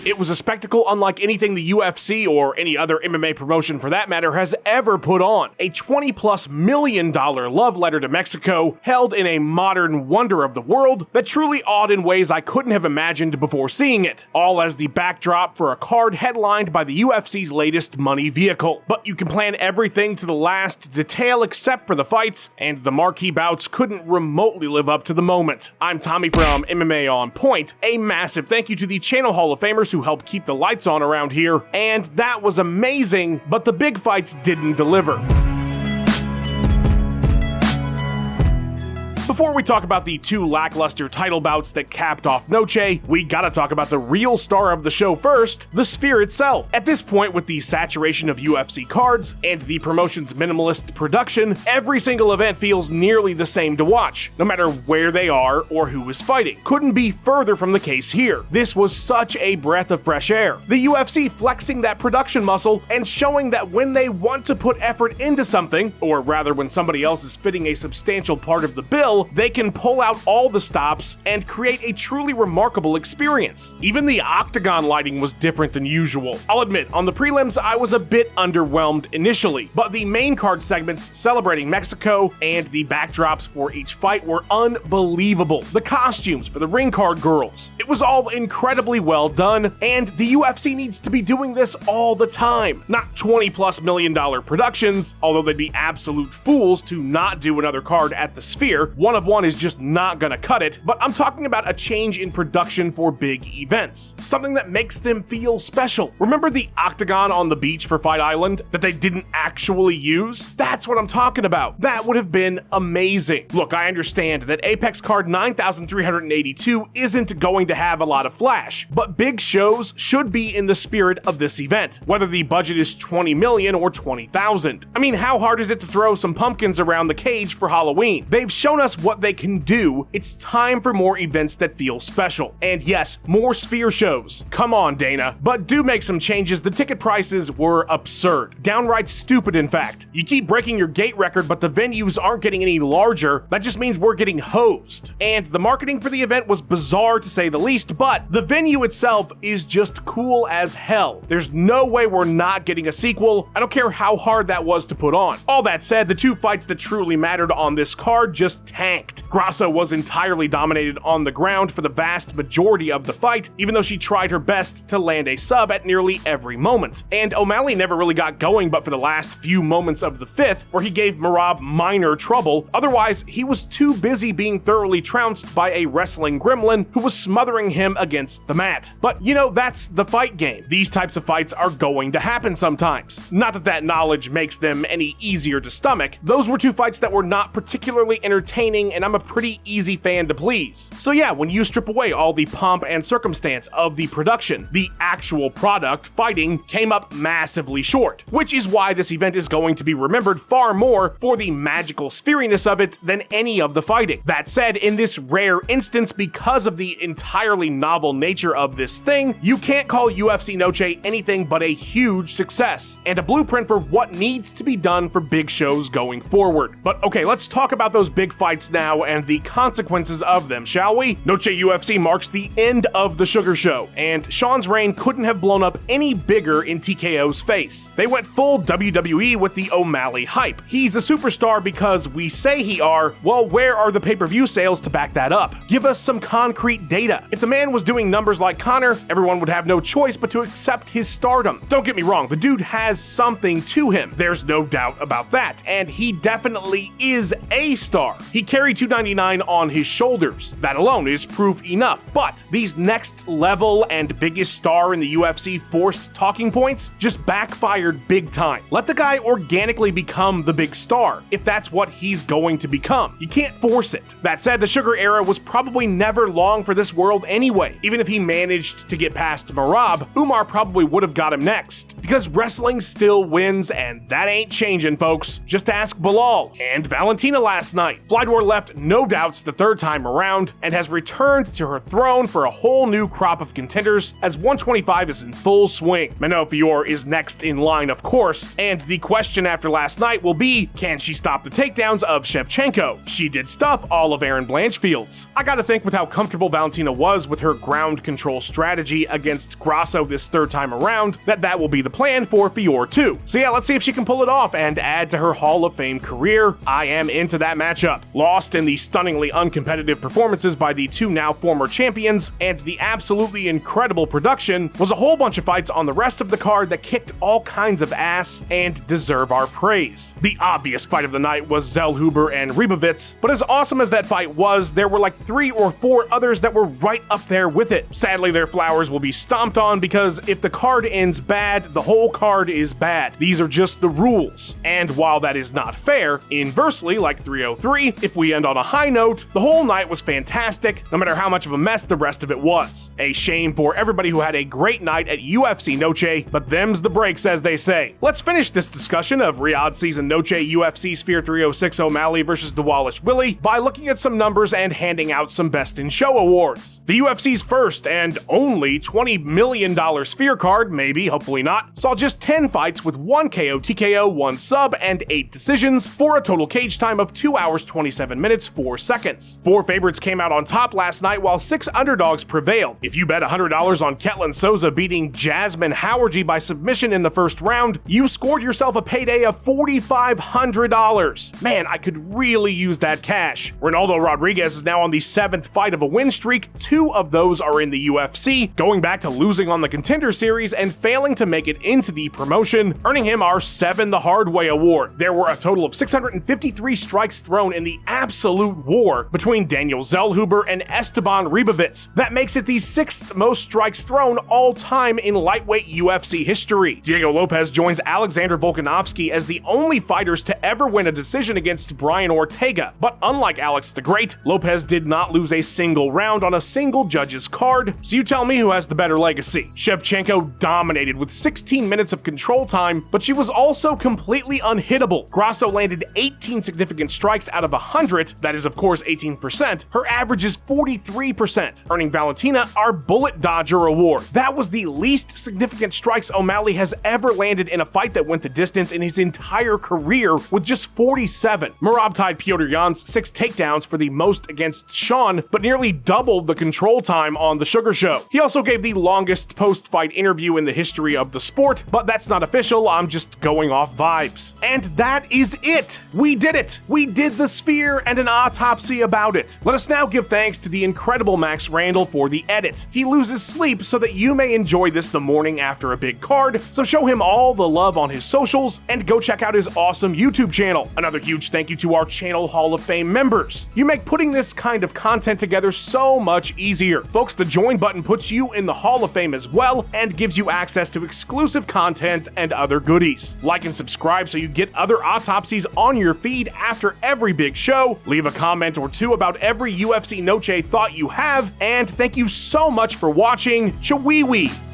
It was a spectacle unlike anything the UFC or any other MMA promotion for that matter has ever put on. A $20+ million love letter to Mexico, held in a modern wonder of the world that truly awed in ways I couldn't have imagined before seeing it, all as the backdrop for a card headlined by the UFC's latest money vehicle. But you can plan everything to the last detail except for the fights, and the marquee bouts couldn't remotely live up to the moment. I'm Tommy from MMA On Point. A massive thank you to the channel Hall of Famers who helped keep the lights on around here, and that was amazing, but the big fights didn't deliver. Before we talk about the two lackluster title bouts that capped off Noche, we gotta talk about the real star of the show first, the Sphere itself. At this point, with the saturation of UFC cards and the promotion's minimalist production, every single event feels nearly the same to watch, no matter where they are or who is fighting. Couldn't be further from the case here. This was such a breath of fresh air. The UFC flexing that production muscle and showing that when they want to put effort into something, or rather when somebody else is fitting a substantial part of the bill, they can pull out all the stops and create a truly remarkable experience. Even the octagon lighting was different than usual. I'll admit, on the prelims, I was a bit underwhelmed initially, but the main card segments celebrating Mexico and the backdrops for each fight were unbelievable. The costumes for the ring card girls. It was all incredibly well done, and the UFC needs to be doing this all the time. Not $20+ million productions, although they'd be absolute fools to not do another card at the Sphere. One of one is just not gonna cut it, but I'm talking about a change in production for big events. Something that makes them feel special. Remember the octagon on the beach for Fight Island that they didn't actually use? That's what I'm talking about. That would have been amazing. Look, I understand that Apex card 9382 isn't going to have a lot of flash, but big shows should be in the spirit of this event, whether the budget is 20 million or 20,000. I mean, how hard is it to throw some pumpkins around the cage for Halloween? They've shown us what they can do. It's time for more events that feel special. And yes, more Sphere shows. Come on, Dana. But do make some changes. The ticket prices were absurd. Downright stupid, in fact. You keep breaking your gate record, but the venues aren't getting any larger. That just means we're getting hosed. And the marketing for the event was bizarre to say the least, but the venue itself is just cool as hell. There's no way we're not getting a sequel. I don't care how hard that was to put on. All that said, the two fights that truly mattered on this card just tanked. Grasso was entirely dominated on the ground for the vast majority of the fight, even though she tried her best to land a sub at nearly every moment. And O'Malley never really got going but for the last few moments of the fifth, where he gave Merab minor trouble. Otherwise, he was too busy being thoroughly trounced by a wrestling gremlin who was smothering him against the mat. But you know, that's the fight game. These types of fights are going to happen sometimes. Not that that knowledge makes them any easier to stomach. Those were two fights that were not particularly entertaining, and I'm a pretty easy fan to please. So yeah, when you strip away all the pomp and circumstance of the production, the actual product, fighting, came up massively short, which is why this event is going to be remembered far more for the magical spheriness of it than any of the fighting. That said, in this rare instance, because of the entirely novel nature of this thing, you can't call UFC Noche anything but a huge success, and a blueprint for what needs to be done for big shows going forward. But okay, let's talk about those big fights now and the consequences of them, shall we? Noche UFC marks the end of the Sugar Show, and Sean's reign couldn't have blown up any bigger in TKO's face. They went full WWE with the O'Malley hype. He's a superstar because we say he are. Well, where are the pay-per-view sales to back that up? Give us some concrete data. If the man was doing numbers like Conor, everyone would have no choice but to accept his stardom. Don't get me wrong, the dude has something to him. There's no doubt about that, and he definitely is a star. He carried 299 on his shoulders. That alone is proof enough. But these next level and biggest star in the UFC forced talking points just backfired big time. Let the guy organically become the big star, if that's what he's going to become. You can't force it. That said, the Sugar era was probably never long for this world anyway. Even if he managed to get past Merab, Umar probably would have got him next. Because wrestling still wins, and that ain't changing, folks. Just ask Bilal and Valentina last night. Flydor left no doubts the third time around and has returned to her throne for a whole new crop of contenders as 125 is in full swing. Manon Fiorot is next in line, of course, and the question after last night will be, can she stop the takedowns of Shevchenko? She did stuff all of Erin Blanchfield's. I gotta think with how comfortable Valentina was with her ground control strategy against Grasso this third time around, that will be the plan for Fiorot too. So yeah, let's see if she can pull it off and add to her Hall of Fame career. I am into that matchup. Lost in the stunningly uncompetitive performances by the two now former champions, and the absolutely incredible production was a whole bunch of fights on the rest of the card that kicked all kinds of ass and deserve our praise. The obvious fight of the night was Zellhuber and Rybovits, but as awesome as that fight was, there were like 3 or 4 others that were right up there with it. Sadly, their flowers will be stomped on because if the card ends bad, the whole card is bad. These are just the rules. And while that is not fair, inversely, like 303, if we end on a high note, the whole night was fantastic, no matter how much of a mess the rest of it was. A shame for everybody who had a great night at UFC Noche, but them's the breaks, as they say. Let's finish this discussion of Riyadh Season Noche UFC Sphere 306 O'Malley versus Dawalish Willie by looking at some numbers and handing out some Best in Show awards. The UFC's first and only $20 million Sphere card, maybe, hopefully not, saw just 10 fights with 1 KO, TKO, 1 sub, and 8 decisions for a total cage time of 2 hours, 27 minutes, 4 seconds. 4 favorites came out on top last night while 6 underdogs prevailed. If you bet $100 on Ketlin Souza beating Jasmine Howergy by submission in the first round, you scored yourself a payday of $4,500. Man, I could really use that cash. Ronaldo Rodriguez is now on the 7th fight of a win streak. 2 of those are in the UFC, going back to losing on the Contender Series and failing to make it into the promotion, earning him our 7 the Hard Way award. There were a total of 653 strikes thrown in the absolute war between Daniel Zellhuber and Esteban Rybovits. That makes it the 6th most strikes thrown all time in lightweight UFC history. Diego Lopez joins Alexander Volkanovski as the only fighters to ever win a decision against Brian Ortega, but unlike Alex the Great, Lopez did not lose a single round on a single judge's card, so you tell me who has the better legacy. Shevchenko dominated with 16 minutes of control time, but she was also completely unhittable. Grasso landed 18 significant strikes out of 100, that is of course 18%. Her average is 43%, earning Valentina our Bullet Dodger award. That was the least significant strikes O'Malley has ever landed in a fight that went the distance in his entire career, with just 47. Merab tied Petr Yan's 6 takedowns for the most against Sean, but nearly doubled the control time on The Sugar Show. He also gave the longest post-fight interview in the history of the sport, but that's not official, I'm just going off vibes. And that is it! We did it! We did the Sphere and an autopsy about it. Let us now give thanks to the incredible Max Randall for the edit. He loses sleep so that you may enjoy this the morning after a big card, so show him all the love on his socials and go check out his awesome YouTube channel. Another huge thank you to our channel Hall of Fame members. You make putting this kind of content together so much easier. Folks, the join button puts you in the Hall of Fame as well and gives you access to exclusive content and other goodies. Like and subscribe so you get other autopsies on your feed after every big show. Leave a comment or 2 about every UFC Noche thought you have, and thank you so much for watching. Chiweewee!